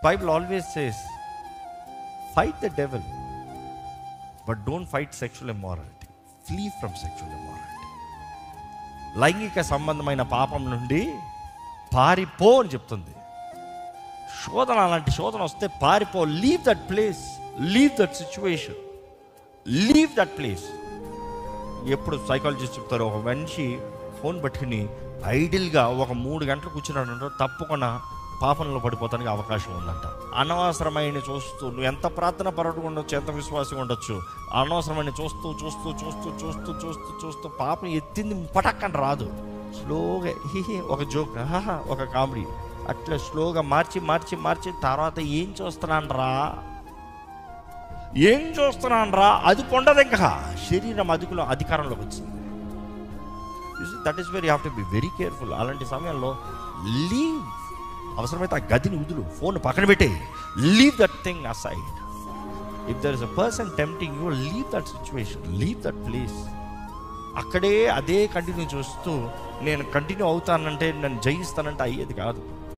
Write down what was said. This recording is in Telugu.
Bible always says fight the devil but don't fight sexual immorality, flea from sexual immorality. లైంగిక సంబంధమైన పాపం నుండి పారిపో అని చెప్తుంది. శోధన, అలాంటి శోధన వస్తే పారిపో. Leave that place, leave that situation, leave that place. ఎప్పుడు సైకాలజిస్ట్ చెప్తారు, ఒక మనిషి ఫోన్ పట్టుకుని ఐడిల్గా ఒక 3 గంటలు కూర్చున్నాడంటే తప్పకుండా పాపంలో పడిపోతానికి అవకాశం ఉందంట. అనవసరమైన చూస్తూ, నువ్వు ఎంత ప్రార్థన పరుడుగా ఉండొచ్చు, ఎంత విశ్వాసంగా ఉండొచ్చు, అనవసరమైన చూస్తూ చూస్తూ చూస్తూ చూస్తూ చూస్తూ చూస్తూ పాపం ఎత్తింది పటక్కని రాదు. స్లోగా ఒక జోక్, ఒక కామెడీ, అట్లా స్లోగా మార్చి మార్చి మార్చి తర్వాత ఏం చూస్తున్నాను రా, అది పొండదు. ఇంకా శరీరం అధికారంలోకి వచ్చింది. That is very, you have to be very careful. అలాంటి సమయంలో లీవ్. అవసరమైతే ఆ గదిని వదులు, ఫోన్ పక్కన పెట్టే, leave that thing aside. If there is a person tempting you, leave that situation, leave that place. అక్కడే అదే కంటిన్యూ చూస్తూ నేను కంటిన్యూ అవుతానంటే, నేను జయిస్తానంటే అయ్యేది కాదు.